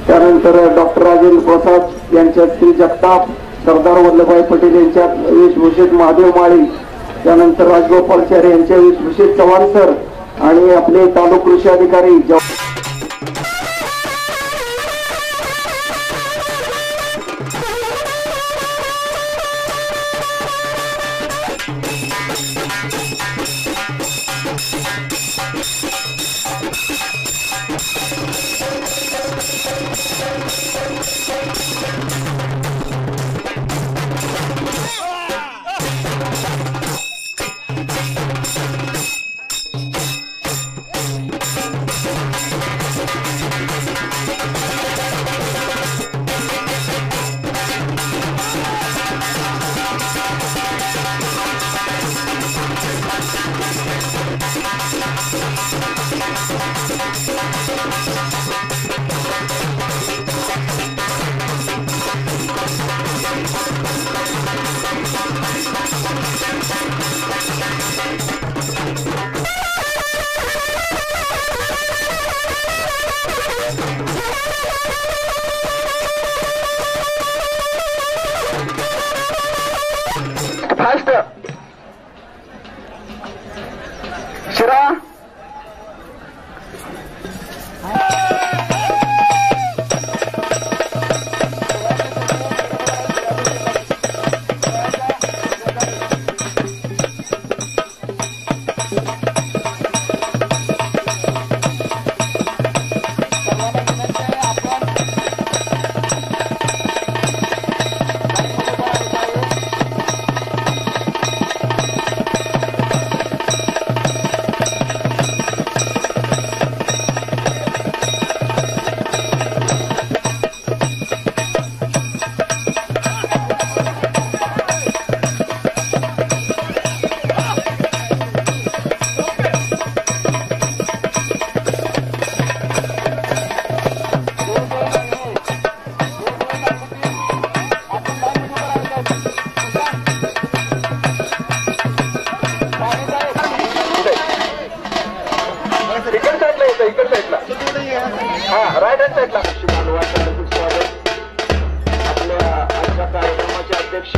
त्यानंतर डॉक्टर राजेंद्र प्रसाद यांच्या श्री जगताप, सरदार वल्लभभाई पटेल यांच्या वेशभूषित महादेव माळी, त्यानंतर राजगोपालचार्य यांच्या वेशभूषित चव्हाण सर आणि आपले तालुका कृषी अधिकारी शिरा राइट हँड साइडला आपल्या आजच्या कार्यक्रमाचे अध्यक्ष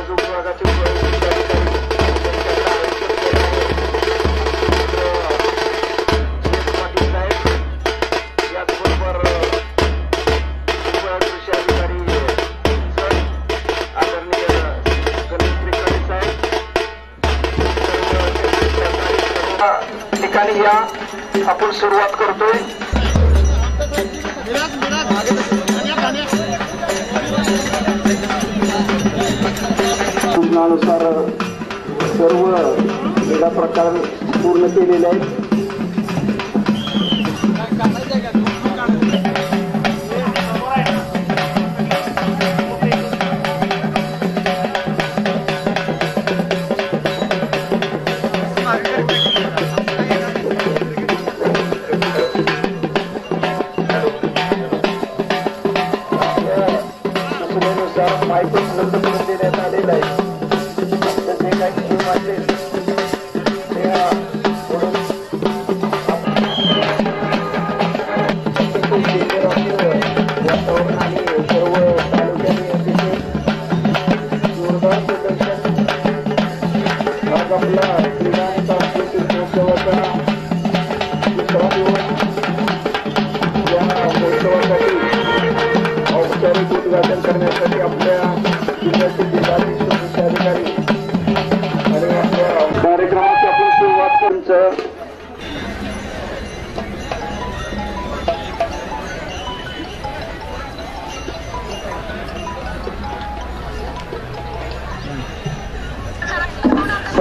विभागाचे पाटील साहेब, याचबरोबर कृषी अधिकारी सर आदरणीय गणेश त्रिकाळे साहेब ठिकाणी या आपण सुरुवात करतोय. सूचनानुसार सर्व क्रीडा प्रकार पूर्ण केलेले आहेत.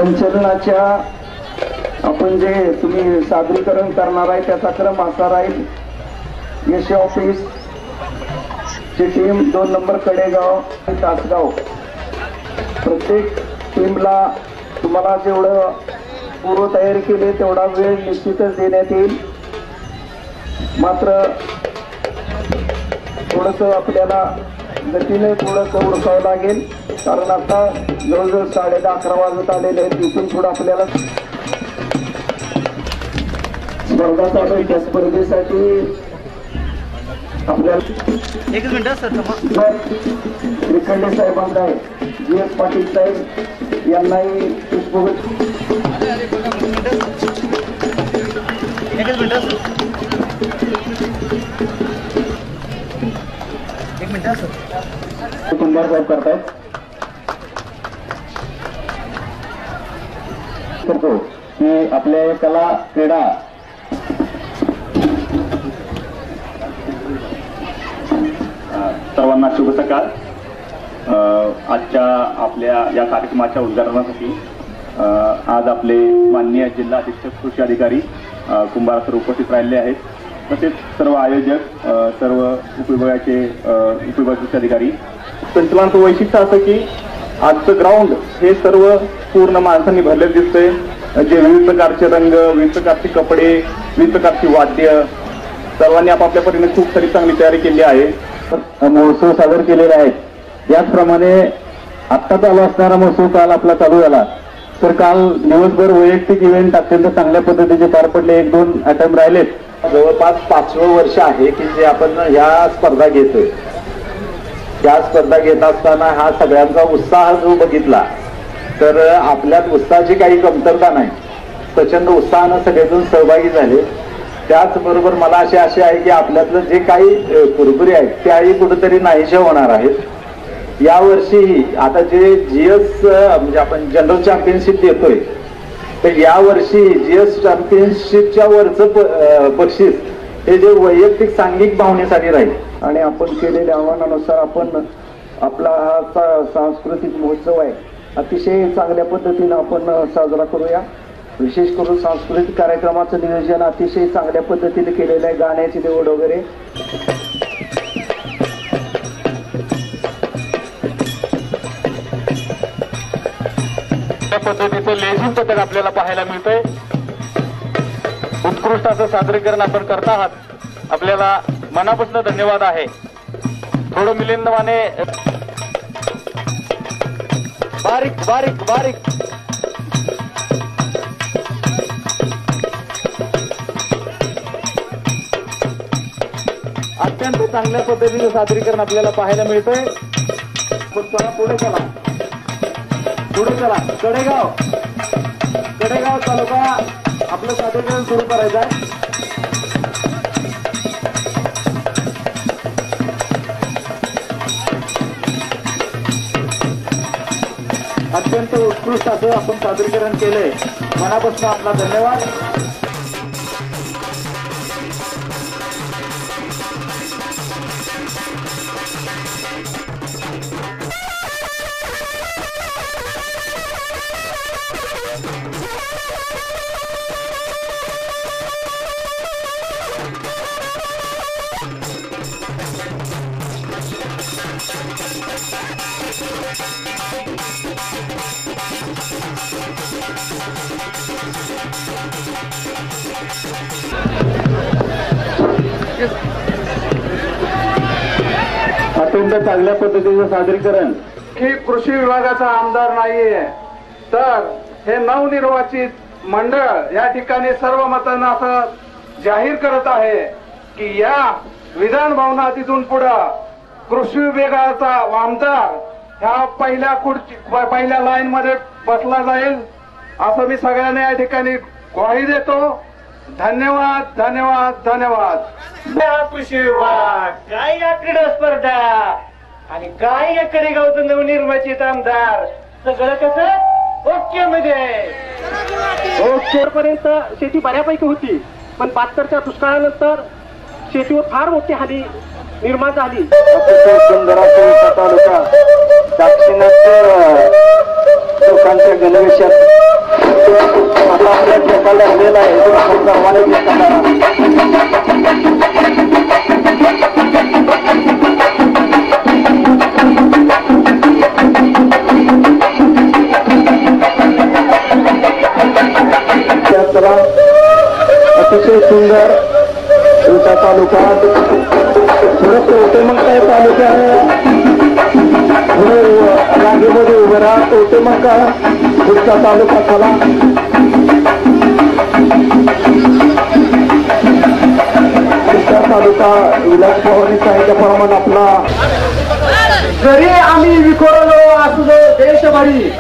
संचलनाच्या आपण जे तुम्ही सादरीकरण करणार आहे त्याचा क्रम असा राहील. यश ऑफिस ची टीम 2 नंबर कडेगाव आणि तासगाव. प्रत्येक टीमला तुम्हाला जेवढं पूर्व तयारी केली तेवढा वेळ निश्चितच देण्यात येईल. मात्र थोडंसं आपल्याला गतीने थोडंसं उडकावं लागेल, कारण आता जवळजवळ 10:30-11 वाजत आलेले आहेत. तिथून थोडं आपल्याला स्पर्धा चालू आहे. त्या स्पर्धेसाठी आपल्याला एकच मिनिट सर त्रिखंडे साहेबांना आहे, GS पाटील साहेब यांनाही पुष्पगुच्छ. एकच मिनिट एक मिनिट सर कुंभार साहेब करतायत. करतो की आपल्या कला क्रीडा सर्वांना शुभ सकाळ. आजच्या आपल्या या कार्यक्रमाच्या उद्घाटनासाठी आज आपले माननीय जिल्हा अधीक्षक कृषी अधिकारी कुंभार सर उपस्थित राहिले आहेत. तसेच सर्व आयोजक, सर्व उपविभागाचे कृषी अधिकारी. संचलनाचं वैशिष्ट्य असं की आजचं ग्राउंड हे सर्व पूर्ण माणसांनी भरलेलं दिसतंय. जे विविध प्रकारचे रंग, विविध प्रकारचे कपडे, विविध प्रकारची वाद्य, सर्वांनी आपापल्या परीने खूप सारी चांगली तयारी केली आहे. महोत्सव सादर केलेले आहेत. याचप्रमाणे आत्ता चालू असणारा महोत्सव काल आपला चालू झाला. तर काल दिवसभर वैयक्तिक इव्हेंट अत्यंत चांगल्या पद्धतीचे पार पडले. 1-2 अटेम्प्ट राहिलेत. जवळपास 5वं वर्ष आहे की जे आपण ह्या स्पर्धा घेतोय. त्या स्पर्धा घेत असताना हा सगळ्यांचा उत्साह जो बघितला तर आपल्यात उत्साहाची काही कमतरता नाही. प्रचंड उत्साहानं सगळेजण सहभागी झाले. त्याचबरोबर मला असे आहे की आपल्यातलं जे काही कुरकुरी आहेत त्याही कुठेतरी नाहीशे होणार आहेत. यावर्षीही आता जे GS म्हणजे आपण जनरल चॅम्पियनशिप देतोय तर यावर्षी GS चॅम्पियनशिपच्या वरचं बक्षीस हे जे वैयक्तिक सांघिक भावनेसाठी राहील. आणि आपण केलेल्या आव्हानानुसार आपण आपला हा सांस्कृतिक महोत्सव आहे अतिशय चांगल्या पद्धतीनं आपण साजरा करूया. विशेष करून सांस्कृतिक कार्यक्रमाचं नियोजन अतिशय चांगल्या पद्धतीने केलेलं आहे. गाण्याची निवड वगैरे पद्धतीचं लेझिम पथक आपल्याला पाहायला मिळतंय. उत्कृष्ट असं सादरीकरण आपण करत आहात. आपल्याला मनापासून धन्यवाद आहे. थोडं मिलिंदवाने बारीक बारीक बारीक अत्यंत चांगल्या पद्धतीचं सादरीकरण आपल्याला पाहायला मिळतंय. पुढे चला, पुढे चला. कडेगाव तालुका आपलं सादरीकरण सुरू करायचं आहे. अत्यंत उत्कृष्ट असं आपण सादरीकरण केलंय. मनापासून आपला धन्यवाद. अत्यंत चांगल्या पद्धतीचं सादरीकरण. की कृषी विभागाचा आमदार नाहीये तर हे नवनिर्वाचित मंडळ या ठिकाणी सर्व मतांना असं जाहीर करत आहे की या विधान भवनात इथून पुढं कृषी विभागाचा आमदार ह्या पहिल्या लाईन मध्ये बसला जाईल असं मी सगळ्यांना या ठिकाणी ग्वाही देतो. धन्यवाद धन्यवाद धन्यवाद. कृषी विभाग काय या क्रीडा स्पर्धा आणि काय या कडेगावचं नवनिर्वाचित आमदार सगळं कसं ओके मध्ये ओके पर्यंत शेती बऱ्यापैकी होती. पण 72च्या दुष्काळानंतर शेतीवर फार मोठी हानी निर्माण झाली. तालुका दाक्षिणात्य लोकांच्या गणवेशात आता आपल्या ठेका लागलेला आहे. सर्वांनी त्याला अतिशय सुंदर तुमचा तालुका थोडं होते मग काय तालुका रांगेमध्ये उभं राहत होते मग का पुढचा तालुका झाला. पुढचा तालुका विलास पवारांनी सांगितल्याप्रमाणे आपला जरी आम्ही विखुरलो असलो देशभरी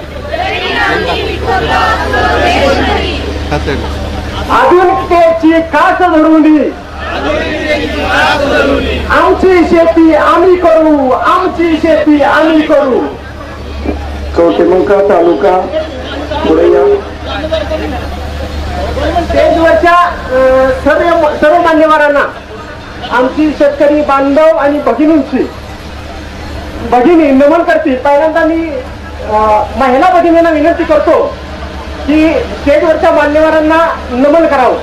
आधुनिकतेची कास धरून आमची शेती आम्ही करू, आमची शेती आम्ही करू. कवटेमंका तालुका पुढे या. स्टेजवरच्या सर्व मान्यवरांना आमची शेतकरी बांधव आणि भगिनी नमन करतील. पहिल्यांदा मी महिला भगिनींना विनंती करतो की स्टेजवरच्या मान्यवरांना नमन करावं.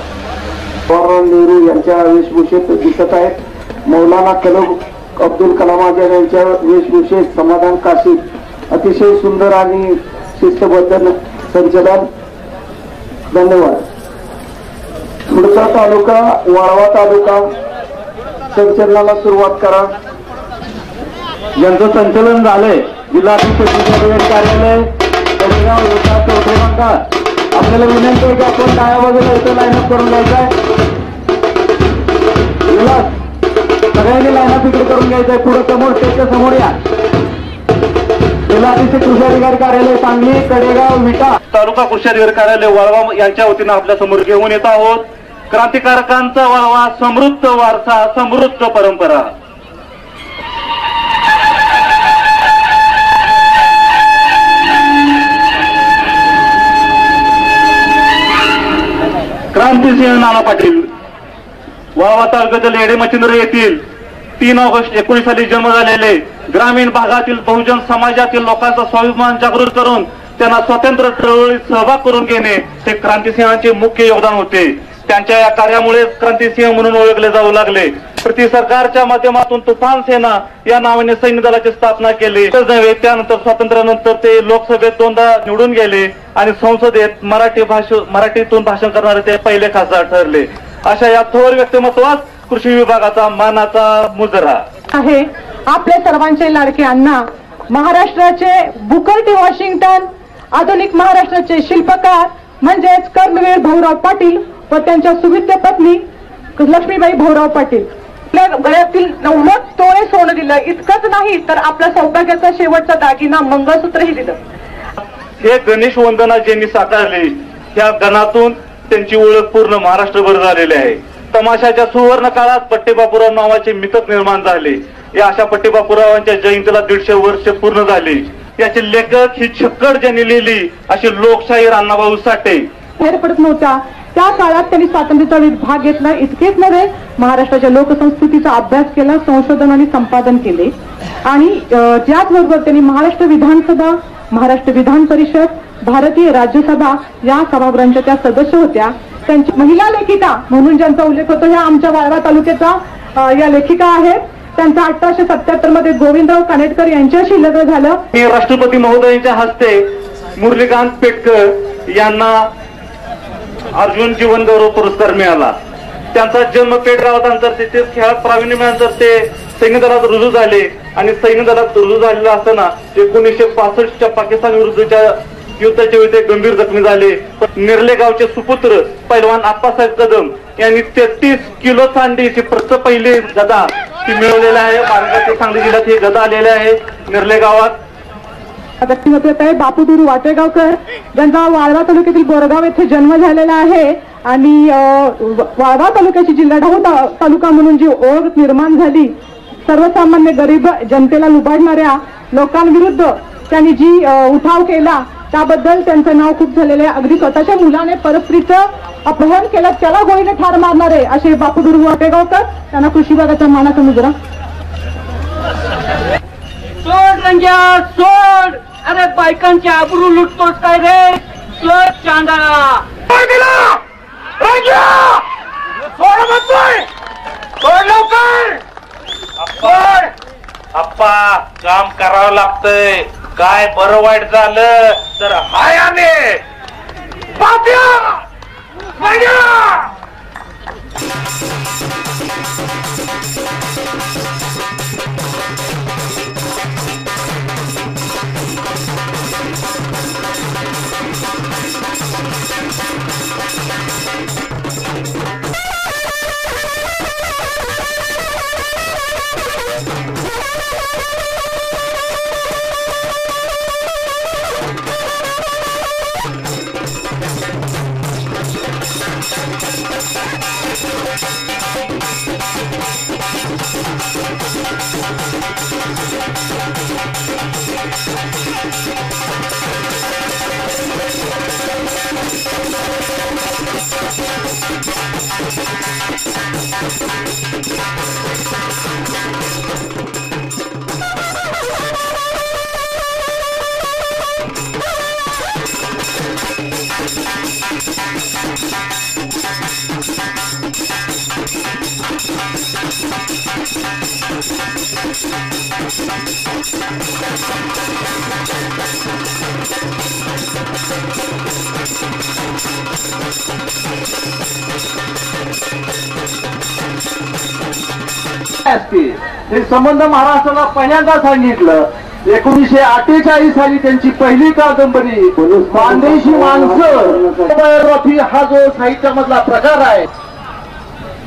जवाहरलाल नेहरू यांच्या वेशभूषेत दिसत आहेत. मौलाना अब्दुल कलाम आझाद यांच्या वेशभूषेत समाधान काशी अतिशय सुंदर आणि शिस्तबद्ध संचलन. धन्यवाद. पुढचा तालुका वाळवा तालुका संचलनाला सुरुवात करा. यांचं संचलन झालंय जिल्हाधिकारी कार्यालय कवटेमंका. आपल्याला विनंती आहे की आपण डाव्या बाजूला इथं लाईनअप करून घ्यायचंय. सगळ्यांनी लाईनअप इकडे करून घ्यायचंय. पुढे समोर स्टेजच्या समोर या. जिल्हाधिकारी कृषी अधिकारी कार्यालय सांगली, कडेगाव, विटा. तालुका कृषी अधिकारी कार्यालय वाळवा यांच्या वतीनं आपल्या समोर घेऊन येत आहोत. क्रांतिकारकांचा वाळवा, समृद्ध वारसा, समृद्ध परंपरा. क्रांतिसिंह नाना पाटील वाळवा तालुक्यातील येडे मच्छिंद्र येथील 3 ऑगस्ट 19 साली जन्म झालेले, ग्रामीण भागातील बहुजन समाजातील लोकांचा स्वाभिमान जागृत करून त्यांना स्वातंत्र्य चळवळीत सहभाग करून घेणे हे क्रांतिसिंहांचे मुख्य योगदान होते. त्यांच्या या कार्यामुळे क्रांतिसिंह म्हणून ओळखले जाऊ लागले. प्रति सरकारच्या माध्यमातून तुफान सेना या नावाने सैन्य दलाची स्थापना केली. त्यानंतर स्वातंत्र्यानंतर ते लोकसभेत 2दा निवडून गेले आणि संसदेत मराठीतून भाषण करणारे ते पहिले खासदार ठरले. अशा या थोर व्यक्तिमत्वास कृषी विभागाचा मानाचा मुजरा आहे. आपल्या सर्वांचे लाडके अण्णा, महाराष्ट्राचे बुकर टी वॉशिंग्टन, आधुनिक महाराष्ट्राचे शिल्पकार म्हणजेच कर्मवीर भाऊराव पाटील व त्यांच्या सुविद्य पत्नी लक्ष्मीबाई भाऊराव पाटील. आपल्या गळ्यातील 90 तोळे सोनं दिलं. इतकंच नाही तर आपल्या सौभाग्याचा शेवटचा दागिना मंगळसूत्रही दिलं. हे गणेश वंदना ज्यांनी साकारली त्या गणातून त्यांची ओळख पूर्ण महाराष्ट्रभर झालेली आहे. तमाशाच्या सुवर्ण काळात पट्टेबापूराव नावाचे मिथक निर्माण झाले. या अशा पट्टेबापूरावांच्या जयंतीला 150 वर्ष पूर्ण झाली. याचे लेखक ही छक्कड ज्यांनी लिहिली अशी लोकशाहीर अण्णाभाऊ साठे. बाहेर पडत नव्हता त्या काळात त्यांनी स्वातंत्र्य चळवळीत भाग घेतला. इतकेच नव्हे, महाराष्ट्राच्या लोकसंस्कृतीचा अभ्यास केला, संशोधन आणि संपादन केले. आणि त्याचबरोबर त्यांनी महाराष्ट्र विधानसभा, महाराष्ट्र विधान परिषद, भारतीय राज्यसभा या सभागृहांच्या त्या सदस्य होत्या. त्यांची महिला लेखिका म्हणून ज्यांचा उल्लेख होतो ह्या आमच्या वाळवा तालुक्याचा या लेखिका आहेत. त्यांचं 1877 मध्ये गोविंदराव कानेटकर यांच्याशी लग्न झालं. राष्ट्रपती महोदयांच्या हस्ते मुरलीकांत पेटकर यांना अर्जुन जीवन गौरव पुरस्कार मिळाला. त्यांचा जन्म पेठ गावात तिथे खेळात प्रावीण्य मिळाल्यानंतर ते सैन्य दलात रुजू झाले आणि सैन्य दलात रुजू झालेला असताना 1965च्या पाकिस्तान विरुद्धच्या युद्धाच्या वेळी ते गंभीर जखमी झाले. निर्ले गावचे सुपुत्र पैलवान आप्पासाहेब कदम यांनी 33 किलो चांदीची पहिली गदा ती मिळवलेली आहे. महाराष्ट्रातील सांगली जिल्ह्यात ही गदा आलेली आहे निर्ले गावात. व्यक्तिमत्व आहे बापूदुरू वाटेगावकर, ज्यांचा वाळवा तालुक्यातील बोरगाव येथे जन्म झालेला आहे. आणि वाळवा तालुक्याची जिल्हा तालुका म्हणून जी ओळख निर्माण झाली, सर्वसामान्य गरीब जनतेला लुबाडणाऱ्या लोकांविरुद्ध त्यांनी जी उठाव केला त्याबद्दल त्यांचं नाव खूप झालेलं आहे. अगदी स्वतःच्या मुलाने परस्त्रीचं अपहरण केलं त्याला गोळीने ठार मारणारे असे बापूदुरू वाटेगावकर. त्यांना कृषी विभागाचा मानाचा मुजरा. सोड रंग्या सोड, अरे बायकांची आबरू लुटतोस काय रे चांदा अप्पा काम करावं लागतंय काय बरं वाईट झालं तर हाय आणे हे संबंध महाराष्ट्राला पहिल्यांदा सांगितलं. 1948 साली त्यांची पहिली कादंबरी मानदेशी माणसं हा जो साहित्यामधला प्रकार आहे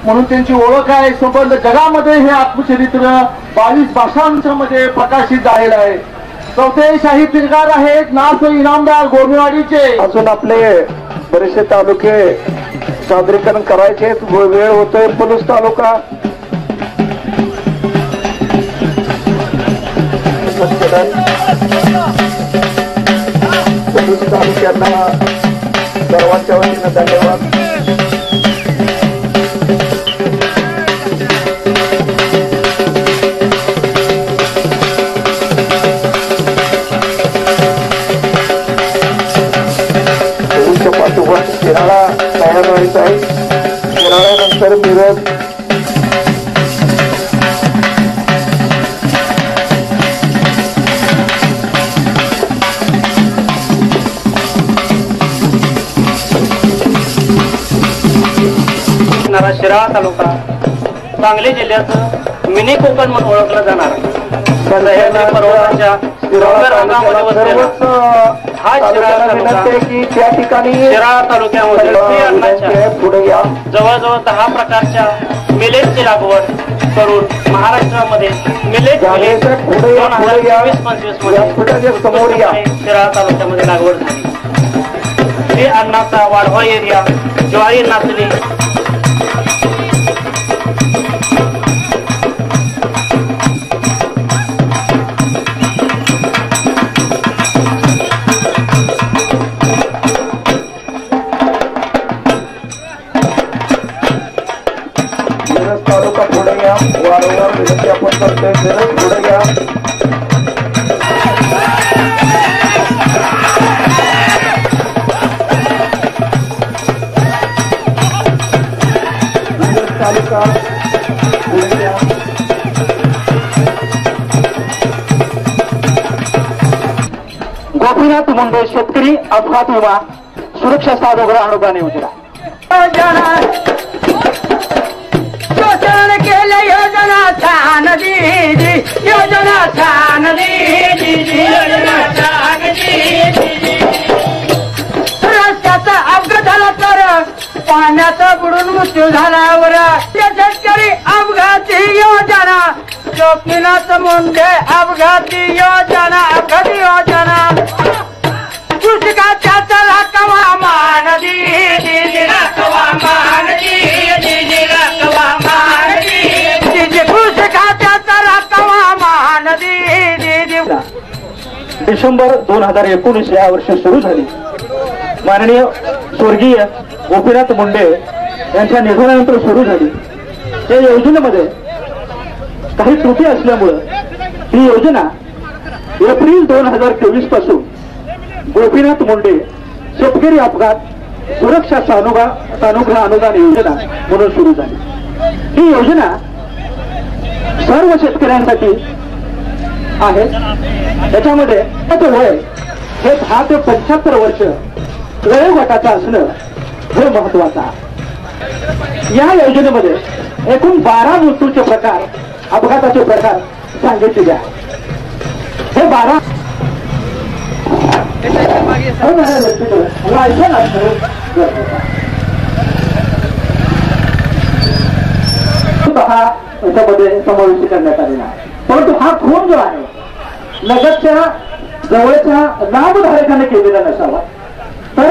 म्हणून त्यांची ओळख आहे. संबंध जगामध्ये हे आत्मचरित्र 22 भाषांच्या मध्ये प्रकाशित झालेलं आहे. चौथे साहित्यकार आहेत नाथ इनामदार गोमेवाडीचे. अजून आपले बरेचसे तालुके सादरीकरण करायचे वेळ होतोय. पलूस तालुका तालुक्यांना सर्वांच्या वतीनं धन्यवाद. शिराळा तयार व्हायचा आहे. शिराळ्यानंतर मिरज शिराळा तालुका सांगली जिल्ह्याचं मिनी कोकण म्हणून ओळखलं जाणार पर्वताच्या हा शिराळा तालुका की त्या ठिकाणी शिराळा तालुक्यामध्ये पुढे जवळजवळ 10 प्रकारच्या मिलेटची लागवड करून महाराष्ट्रामध्ये मिलेट 2024-25 मध्ये शिराळा तालुक्यामध्ये लागवड झाली. हे अन्नाचा वाढवा एरिया ज्वारी नाचणी तालुका पुढे घ्या. वारंवार विनंती आपण करतोय मिरज पुढे घ्या. तालुका पुढे घ्या. गोपीनाथ मुंडे शेतकरी अपघात विमा सुरक्षा साधगृह अनुदान योजना शोषण केलं योजना छान दीदी योजना छान दीदी योजना छान दीदी. रस्त्याचा अपघात झाला तर पाण्याचा बुडून मृत्यू झाल्यावर शेतकरी अपघाती योजना गोपीनाथ मुंडे अपघाती योजना अपघाती योजना कृषिकाच्या राखवा मान दीदी राखवा मान दीदी राखवा मान दीदी कृषिकाच्या राखवा मान दीदी. डिसेंबर 2019 या वर्षी सुरू झाली. माननीय स्वर्गीय गोपीनाथ मुंडे यांच्या निधनानंतर सुरू झाली. या योजनेमध्ये काही त्रुटी असल्यामुळं ही योजना एप्रिल 2024 पासून गोपीनाथ मुंडे शेतकरी अपघात सुरक्षा सानुग्रह अनुदान योजना म्हणून सुरू झाली. ही योजना सर्व शेतकऱ्यांसाठी आहे. त्याच्यामध्ये वय हे 10 ते 75 वर्ष वयोगटाचं असणं हे महत्वाचं आहे. या योजनेमध्ये एकूण 12 मृत्यूचे प्रकार, अपघाताचे प्रकार सांगितलेले आहेत. हे 12 याच्यामध्ये समाविष्ट करण्यात आलेला आहे. परंतु हा खून जो आहे लगतच्या जवळच्या लाभधारकाने केलेला नसावा. तर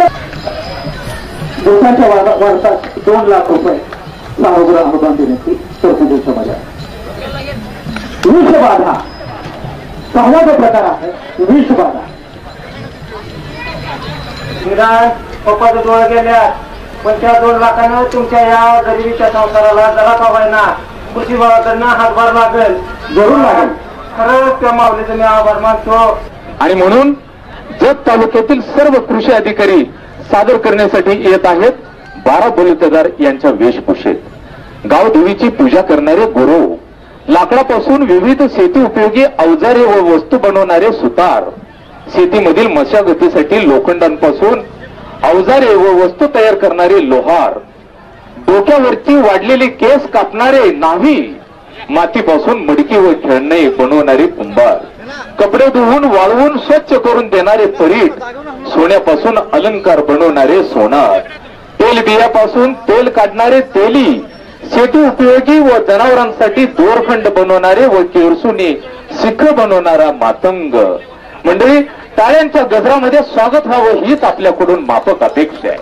दोषांच्या वाढतात 2 लाख रुपये सानुग्रह अनुदान देण्याची तरतुदीच्या मध्ये. विषबाधा 6वा जो प्रकार आहे विषबाधा. निदान पप्पाचं डोळ गेल्या पण त्या 2 लाखानं तुमच्या या गरिबीच्या संसाराला जरा का होईना कृषी भावाकडनं हातभार लागेल, जरूर लागेल. खरंच त्या माऊलीचं मी आभार मानतो. आणि म्हणून जत तालुक्यातील सर्व कृषी अधिकारी सादर करण्यासाठी येत आहेत 12 बलुतेदार यांच्या वेशभूषेत. गावदेवीची पूजा करणारे गुरु, लाकडापासून विविध शेती उपयोगी अवजारे व वस्तू बनवणारे सुतार, शेतीमधील मशागतीसाठी लोखंडांपासून अवजारे व वस्तू तयार करणारे लोहार, डोक्यावरची वाढलेली केस कापणारे न्हावी, मातीपासून मडकी व खेळणे बनवणारे कुंभार, कपडे धुवून वाळवून स्वच्छ करून देणारे परीट, सोन्यापासून अलंकार बनवणारे सोनार, तेलबियापासून तेल काढणारे तेली, शेती उपयोगी व जनावरांसाठी दोरखंड बनवणारे व केरसुनी शिख बनवणारा मातंग. मंडळी, टाळ्यांच्या गजरामध्ये स्वागत व्हावं हीच आपल्याकडून माफक अपेक्षा आहे.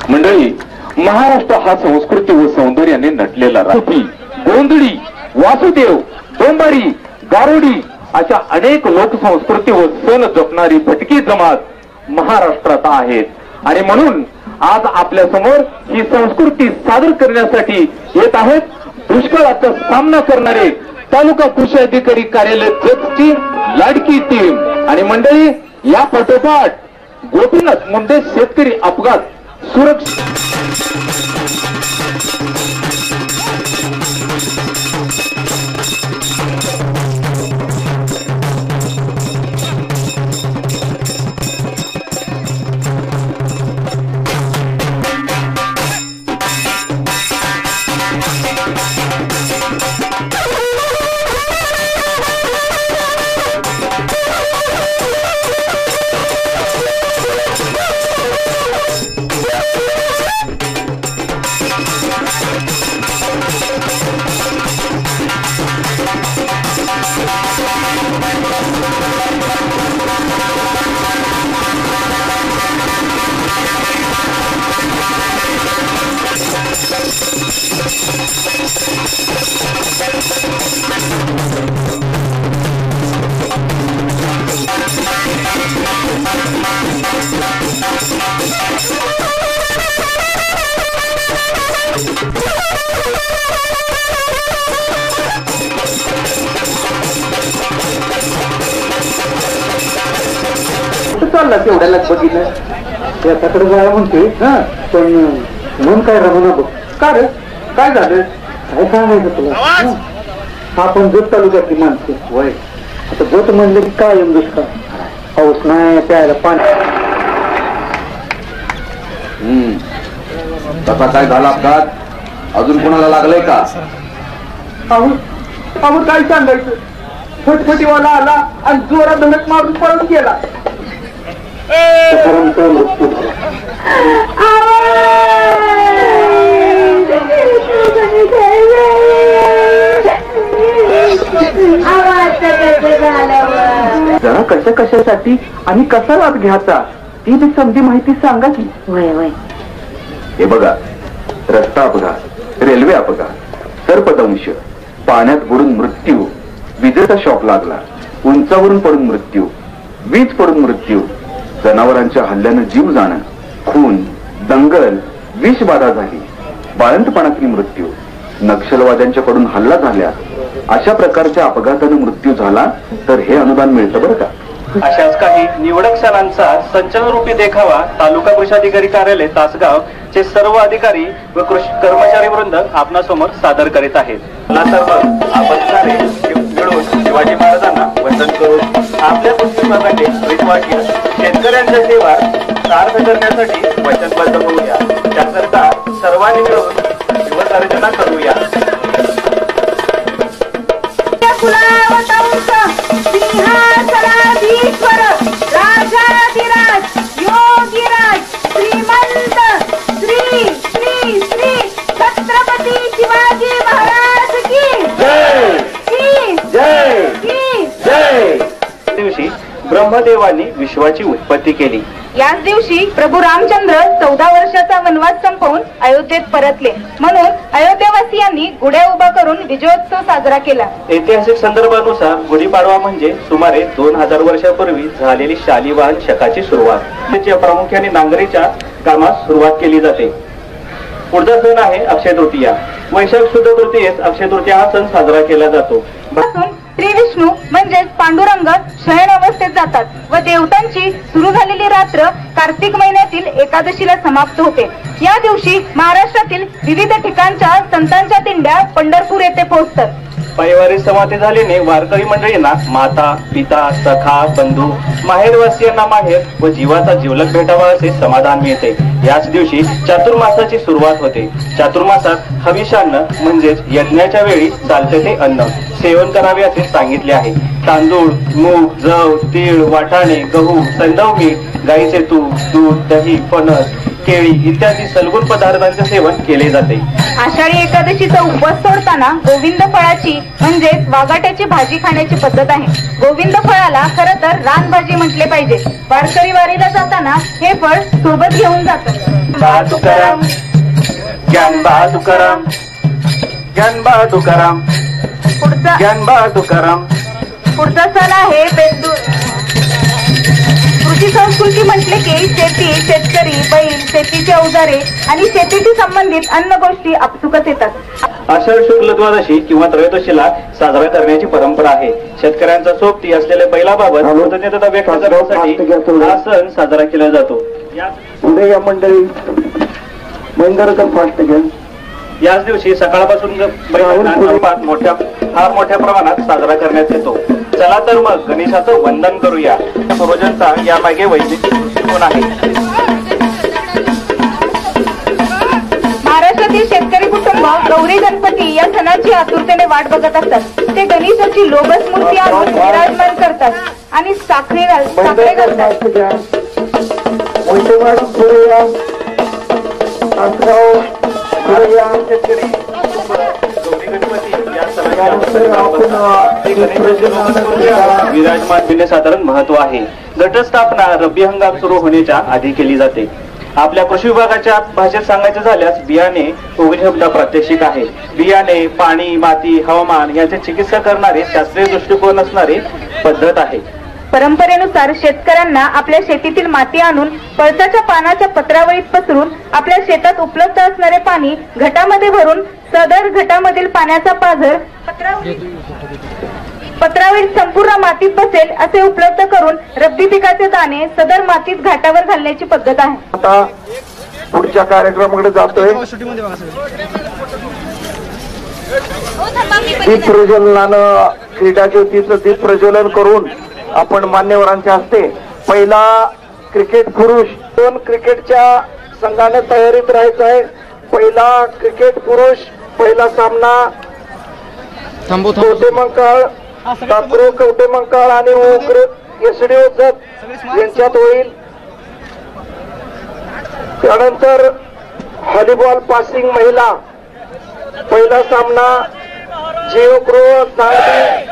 मंडळी, महाराष्ट्र हा संस्कृती व सौंदर्याने नटलेला राठी, गोंधळी, वासुदेव, डोंबारी, गारुडी अशा अनेक लोकसंस्कृती व सण जपणारी भटकी जमात महाराष्ट्रात आहेत. आणि म्हणून आज आपल्या समोर ही संस्कृती सादर करण्यासाठी येत आहेत दुष्काळाचा सामना करणारे तालुका कृषी अधिकारी कार्यालय जतची लाडकी टीम. आणि मंडळी, या पाठोपाठ गोपीनाथ मुंडे शेतकरी अपघात सुरक्षा चालला तेवढ्यालाच बघितलं त्याच्याकडे जाय म्हणते. पण म्हणून काय रमना बघ. का रे, काय झालं? काय सांगायचं तुला? आपण जत तालुक्यातली माणसं वय. आता जत म्हणले की काय दुष्काळ, पाऊस नाही, प्यायला पाणी. तसा काय झाला अपघात? अजून कोणाला लागलंय का? अहो काय सांगायचं, फटफटीवाला आला आणि जोरात धडक मारून पळून गेला. जरा कशासाठी आणि कसा लाभ घ्यायचा ती बी समजी माहिती सांगा की. हे बघा, रस्ता अपघात, रेल्वे अपघात, सर्पदंश, पाण्यात बुडून मृत्यू, विजेचा शॉक लागला, उंचावरून पडून मृत्यू, वीज पडून मृत्यू, जनावरांच्या हल्ल्यानं जीव जाणं, खून, दंगल, विषबाधा झाली, बाळंतपणातली मृत्यू, नक्षलवाद्यांच्याकडून हल्ला झाल्या अशा प्रकारच्या अपघाताने मृत्यू झाला तर हे अनुदान मिळतं बरं का. अशाच काही निवडक सणांचा संचलनरूपी देखावा तालुका कृषी अधिकारी कार्यालय तासगाव चे सर्व अधिकारी व कृषी कर्मचारी वृंद आपणासमोर सादर करीत आहेत. आपण सारे मिळून शिवाजी महाराजांना वंदन करून आपल्या कृषी विभागाचे विश्वासीय शेतकऱ्यांच्या सेवा सार्थ करण्यासाठी वचनबद्ध होऊया. त्याकरता सर्वांनी मिळून शिवसर्जना करूया. सिंहासनाधीश्वर राजाधिराज योगीराज श्रीमंत श्री श्री श्री छत्रपती शिवाजी महाराज की जय जय जय. दिवशी ब्रह्मदेवांनी विश्वाची उत्पत्ती केली. याच दिवशी प्रभू रामचंद्र 14 वर्षाचा वनवास संपवून अयोध्येत परतले, म्हणून अयोध्यावासियांनी गुढ्या उभा करून विजयोत्सव साजरा केला. ऐतिहासिक संदर्भानुसार गुढीपाडवा म्हणजे सुमारे 2000 वर्षापूर्वी झालेली शालिवाहन शकाची सुरुवात. त्याच्या प्रामुख्याने नांगरीच्या कामास सुरुवात केली जाते. पुढचा सण आहे अक्षय तृतीया. वैशाख शुद्ध तृतीयेस अक्षय तृतीया हा सण साजरा केला जातो. श्री विष्णू म्हणजेच पांडुरंग शयन अवस्थेत जातात व देवतांची सुरू झालेली रात्र कार्तिक महिन्यातील एकादशीला समाप्त होते. या दिवशी महाराष्ट्रातील विविध ठिकाणच्या संतांच्या दिंड्या पंढरपूर येथे पोहोचतात. पायवारी समाधी झाल्याने वारकरी मंडळींना माता पिता सखा बंधू माहेरवासियांना माहेर व जीवाचा जिवलग भेटावा असे समाधान मिळते. याच दिवशी चातुर्मासाची सुरुवात होते. चातुर्मासात हविषान्न म्हणजेच यज्ञाच्या वेळी चालते ते अन्न सेवन करावे असे सांगितले आहे. तांदूळ मूग जव तीळ वाटाणे गहू सैंधव मीठ गाईचे तूप दूध दही फणस केळी इत्यादी सलगून पदार्थांचे सेवन केले जाते. आषाढी एकादशीचा उपवास सोडताना गोविंद फळाची म्हणजेच वाघाट्याची भाजी खाण्याची पद्धत आहे. गोविंद फळाला खरं तर रानभाजी म्हटले पाहिजे. वारकरी वारीला जाताना हे फळ सोबत घेऊन जातात. तुकाराम ज्ञान तुकाराम ज्ञान तुकाराम ज्ञान तुकाराम. पुढचा सण आहे बेंदूर. कृषी संस्कृती म्हटले की शेती शेतकरी बैल शेतीची अवजारे आणि शेतीशी संबंधित अन्न गोष्टी आपसुकच येतात. आषाढ शुक्ल द्वादशी किंवा त्रयोदशीला साजरा करण्याची परंपरा आहे. शेतकऱ्यांचा सोबती असलेल्या बैलाबाबत कृतज्ञता व्यक्त करण्यासाठी हा सण साजरा केला जातो. पुढे या मंडळी मंगळकर फास्ट घ्या. याच दिवशी सकाळपासून मोठ्या प्रमाणात साजरा करण्यात येतो. चला तर मग गणेशाचं वंदन करूया. पूर्वजांचा यामागे वैदिक दृष्टिकोन आहे. महाराष्ट्रातील शेतकरी कुटुंब गौरी गणपती या सणाची आतुरतेने वाट बघत असतात. ते गणेशाची लोभस मूर्ती आणून विराजमान करतात आणि साखरे घालतात. विराजमान साधारण महत्व आहे. घटस्थापना रब्बी हंगाम सुरू होण्याच्या आधी केली जाते. आपल्या कृषी विभागाच्या भाषेत सांगायचं झाल्यास बियाणे उगवण प्रात्यक्षिक आहे. बियाणे पाणी माती हवामान यांचे चिकित्सा करणारे शास्त्रीय दृष्टिकोन असणारी पद्धत आहे. परंपरेनुसार शेतकऱ्यांना आपल्या शेतीतील माती आणून पळसाच्या पानाच्या पत्रावळीत पसरून आपल्या शेतात उपलब्ध असणारे पाणी घटामध्ये भरून सदर घटामधील पाण्याचा पाझर पत्रावळीत संपूर्ण मातीत बसेल असे उपलब्ध करून रब्बी पिकाचे दाणे सदर मातीत घाटावर घालण्याची पद्धत आहे. आता पुढच्या कार्यक्रमाकडे जातोय. दीप प्रज्वलनानं क्रीडा ज्योतीचं दीप प्रज्वलन करून आपण मान्यवरांच्या हस्ते पहिला क्रिकेट पुरुष 2 क्रिकेटच्या संघाने तयारीत राहायचं आहे. पहिला क्रिकेट पुरुष पहिला सामना कवटेमंकाळ तापरो कवटेमंकाळ आणि उग्र एसडीओ जत यांच्यात होईल. त्यानंतर व्हॉलीबॉल पासिंग महिला पहिला सामना जीवगृह सांगली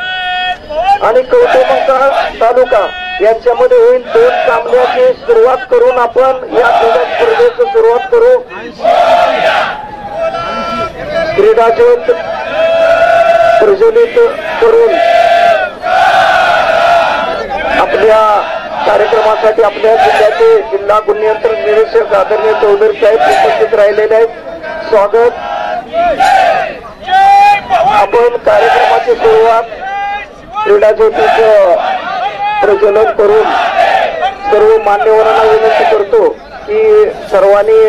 आणि कवटेमंकाळ तालुका यांच्यामध्ये होईल. 2 सामन्याची सुरुवात करून आपण या स्पर्धेची सुरुवात करू. क्रीडा ज्योत प्रज्वलित करून आपल्या कार्यक्रमासाठी आपल्या जिल्ह्याचे जिल्हा गुन्हे नियंत्रण निरीक्षक आदरणीय चौधरी साहेब उपस्थित राहिलेले आहेत. स्वागत. आपण कार्यक्रमाची सुरुवात क्रीडा ज्योतीचं प्रज्वलन करून सर्व मान्यवरांना विनंती करतो की सर्वांनी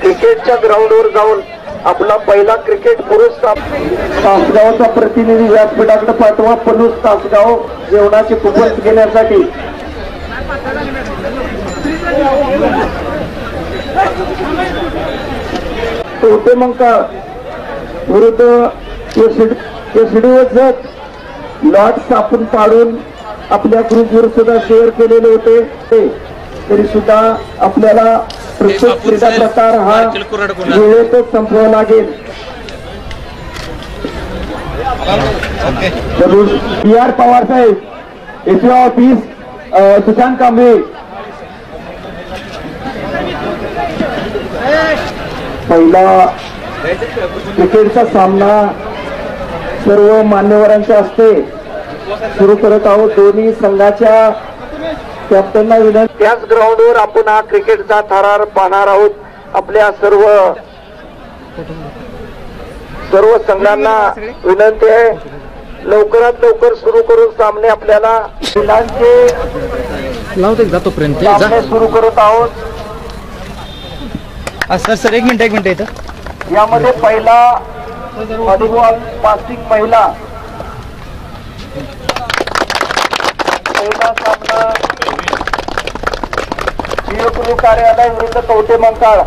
क्रिकेटच्या ग्राउंडवर जाऊन आपला पहिला क्रिकेट पुरस्कार तासगावचा प्रतिनिधी व्यासपीठाकडे पाठवा. पलूस तासगाव जेवणाचे कुपन्स घेण्यासाठी. होते मग का विरुद्ध एसडीओ लॉट्स आपण पाडून आपल्या ग्रुपवर सुद्धा शेअर केलेले होते. तरी सुद्धा आपल्याला प्रत्येक क्रीडा प्रकार हा वेळेतच संपवावा लागेल. पी आर पवार साहेब एसओ ऑफिस सुशांत कांबळे. पहिला क्रिकेटचा सामना सर्व मान्यवरांच्या हस्ते सुरू करत आहोत. दोन्ही संघाच्या कॅप्टनना विनंती. त्याच ग्राउंडवर आपण हा क्रिकेटचा थरार पाहणार आहोत. आपल्या सर्व संघांना विनंती आहे लवकरात लवकर सुरू करून सामने आपल्याला सामने सुरू करत आहोत. सर एक मिनिट इथं यामध्ये पहिला व्हॉलीबॉल पासिंग महिला पहिला सामना कार्यालय विरुद्ध कवठे मंकाळ.